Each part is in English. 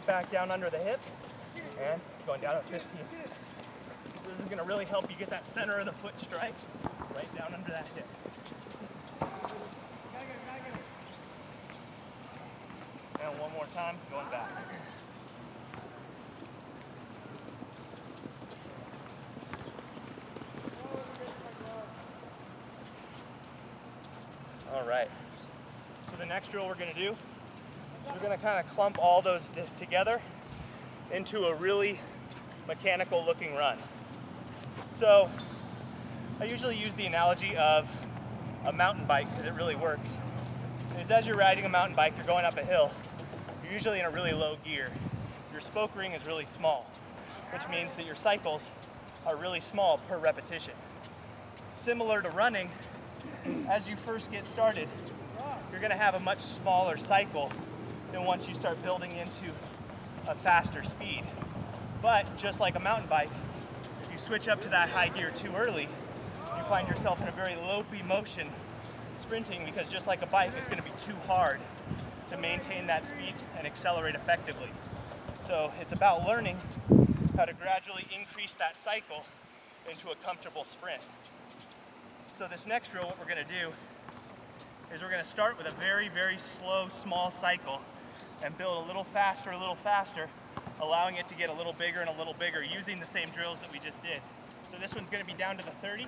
back down under the hip and going down at 15. This is going to really help you get that center of the foot strike right down under that hip. And one more time, going back. All right, so the next drill we're going to do, we're going to kind of clump all those together into a really mechanical looking run. So I usually use the analogy of a mountain bike because it really works. Is as you're riding a mountain bike, you're going up a hill, you're usually in a really low gear. Your spoke ring is really small, which means that your cycles are really small per repetition. Similar to running, as you first get started, you're going to have a much smaller cycle than once you start building into a faster speed. But just like a mountain bike, if you switch up to that high gear too early, you find yourself in a very lopey motion sprinting, because just like a bike, it's going to be too hard to maintain that speed and accelerate effectively. So it's about learning how to gradually increase that cycle into a comfortable sprint. So this next drill, what we're going to do is we're going to start with a very, very slow, small cycle and build a little faster, allowing it to get a little bigger and a little bigger using the same drills that we just did. So this one's going to be down to the 30,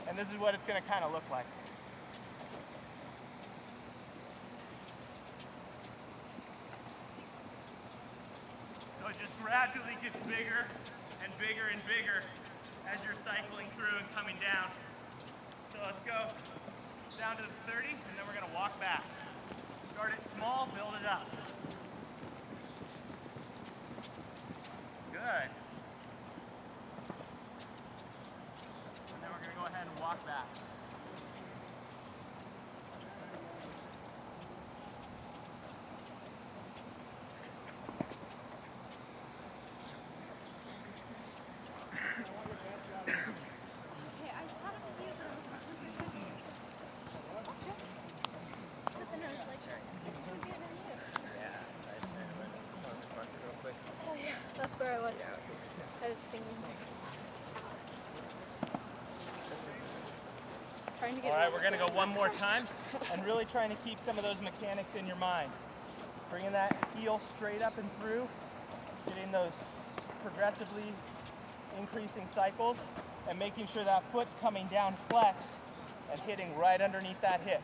and this is what it's going to kind of look like. So it just gradually gets bigger and bigger and bigger as you're cycling through and coming down. So let's go down to the 30, and then we're going to walk back. Start it small, build it up. Good. And then we're going to go ahead and walk back. That's where I was. I was singing my trying to get. All right, we're going to go one more time and really trying to keep some of those mechanics in your mind. Bringing that heel straight up and through, getting those progressively increasing cycles, and making sure that foot's coming down flexed and hitting right underneath that hip.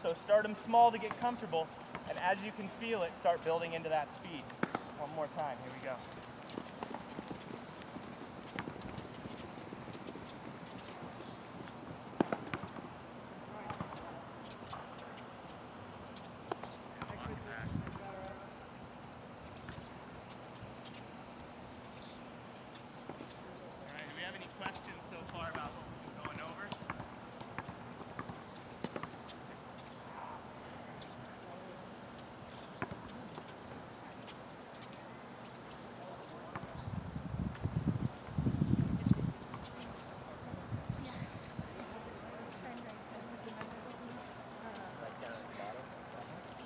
So start them small to get comfortable, and as you can feel it, start building into that speed. One more time, here we go. Questions so far about what we've been going over?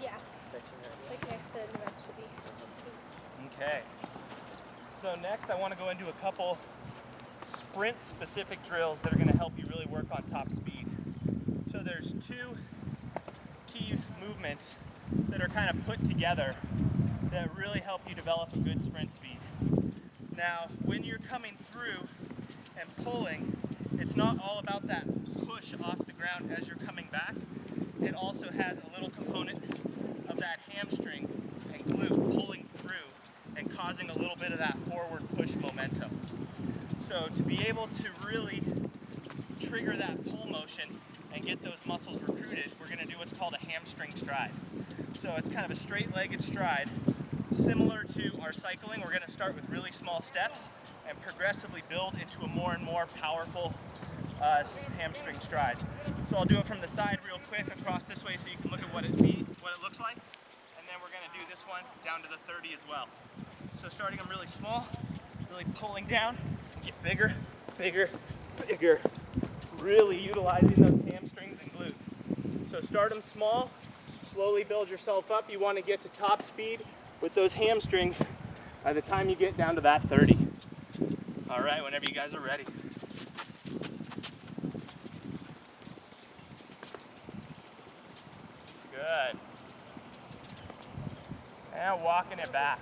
Yeah. Like next to New York City. Okay. So next I want to go into a couple sprint-specific drills that are going to help you really work on top speed. So there's two key movements that are kind of put together that really help you develop a good sprint speed. Now, when you're coming through and pulling, it's not all about that push off the ground as you're coming back. It also has a little component of that hamstring and glute pulling through and causing a little bit of that forward push momentum. So to be able to really trigger that pull motion and get those muscles recruited, we're going to do what's called a hamstring stride. So it's kind of a straight-legged stride. Similar to our cycling, we're going to start with really small steps and progressively build into a more and more powerful hamstring stride. So I'll do it from the side real quick across this way so you can look at what it looks like. And then we're going to do this one down to the 30 as well. So starting them really small, really pulling down, and get bigger, bigger, bigger. Really utilizing those hamstrings and glutes. So start them small, slowly build yourself up. You want to get to top speed with those hamstrings by the time you get down to that 30. All right, whenever you guys are ready. Good. And walking it back.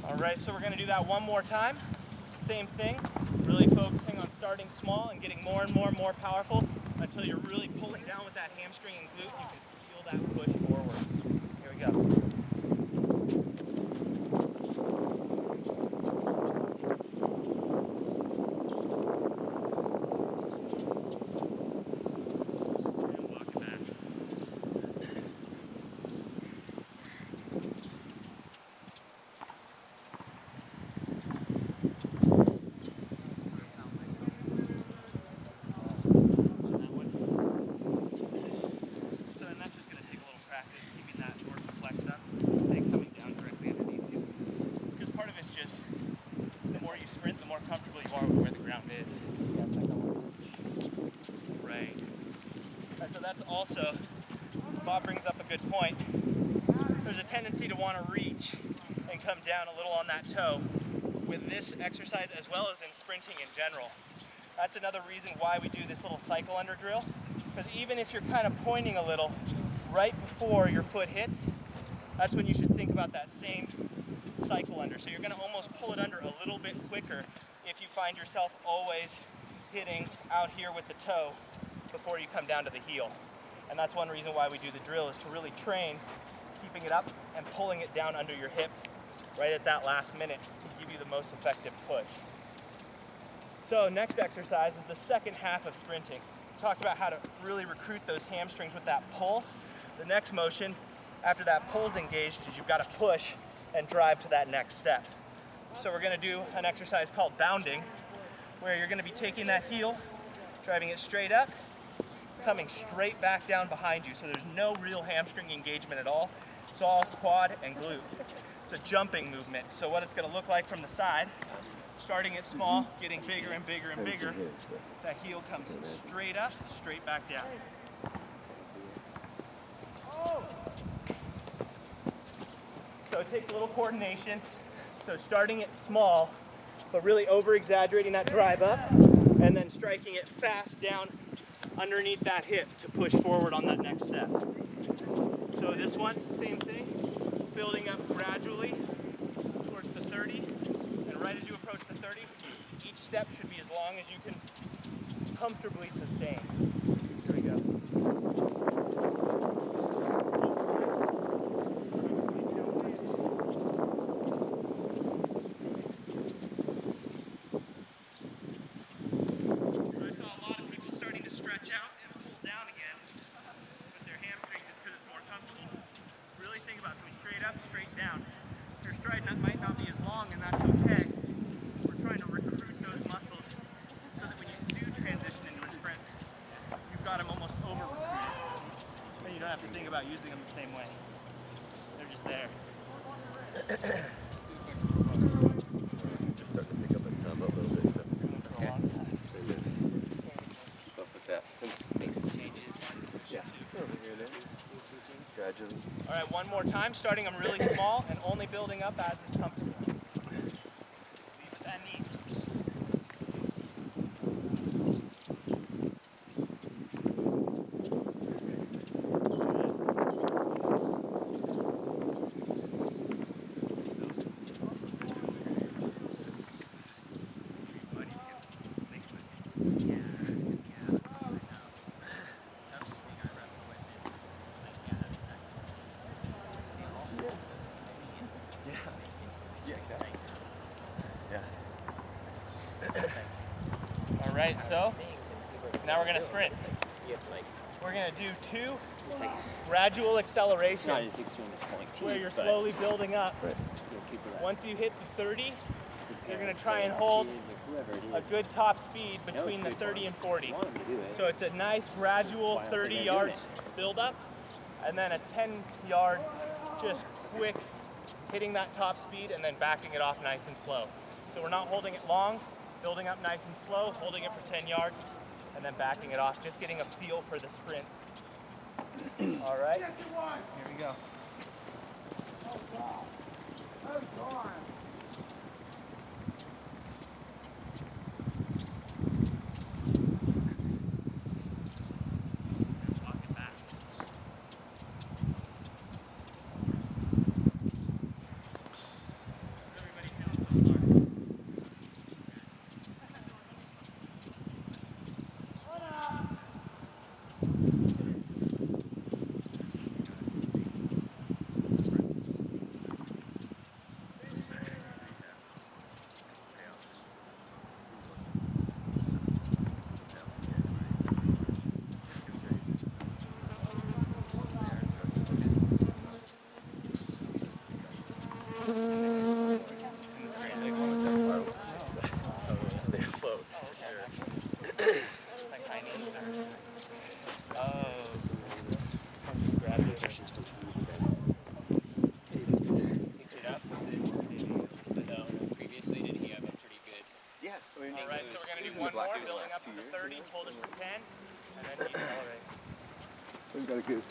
All right, so we're gonna do that one more time. Same thing, really focusing on starting small and getting more and more powerful until you're really pulling down with that hamstring and glute. You can feel that push forward. Here we go. And walk it back. So then that's just going to take a little practice, keeping that dorsal flexed up and coming down directly underneath you. Because part of it's just, the more you sprint, the more comfortable you are with where the ground is. Right. So that's also, Bob brings up a good point. There's a tendency to want to reach and come down a little on that toe with this exercise as well as in sprinting in general. That's another reason why we do this little cycle under drill. Because even if you're kind of pointing a little right before your foot hits, that's when you should think about that same cycle under. So you're going to almost pull it under a little bit quicker if you find yourself always hitting out here with the toe before you come down to the heel. And that's one reason why we do the drill, is to really train keeping it up and pulling it down under your hip right at that last minute to give you the most effective push. So next exercise is the second half of sprinting. We talked about how to really recruit those hamstrings with that pull. The next motion after that pull's engaged is you've got to push and drive to that next step. So we're going to do an exercise called bounding, where you're going to be taking that heel, driving it straight up, coming straight back down behind you. So there's no real hamstring engagement at all. It's all quad and glute. It's a jumping movement. So what it's going to look like from the side, starting it small, getting bigger and bigger and bigger, that heel comes straight up, straight back down. So it takes a little coordination. So starting it small, but really over-exaggerating that drive up, and then striking it fast down underneath that hip to push forward on that next step. So this one, same thing, building up gradually towards the 30, and right as you approach the 30, each step should be as long as you can comfortably sustain. Here we go. Straight down. Your stride might not be as long, and that's okay. We're trying to recruit those muscles so that when you do transition into a sprint, you've got them almost over-recruited. And you don't have to think about using them the same way. They're just there. Just starting to pick up and sound a little bit. So. For a long time. Up with that. Makes changes. Yeah. Gradually. All right, one more time, starting them really small and only building up as is comfortable. Lead with that knee. All right, so now we're going to sprint. We're going to do two gradual accelerations where you're slowly building up. Once you hit the 30, you're going to try and hold a good top speed between the 30 and 40. So it's a nice gradual 30 yards build up, and then a 10-yard just quick hitting that top speed and then backing it off nice and slow. So we're not holding it long, building up nice and slow, holding it for 10 yards, and then backing it off, just getting a feel for the sprint. All right, here we go. Alright, so we're going to do one more, building up to the 30, hold it for 10, and then decelerate. We've got a good.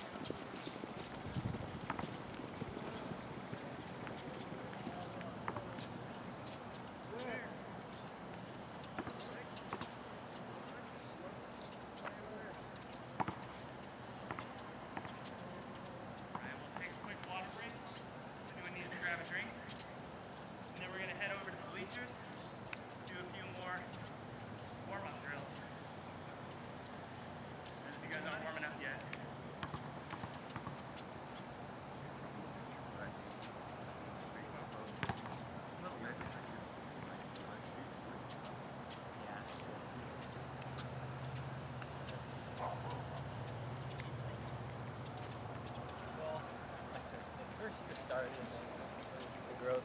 The growth,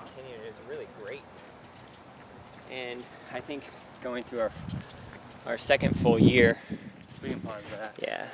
continued is really great. And I think going through our second full year, We can pause that. yeah,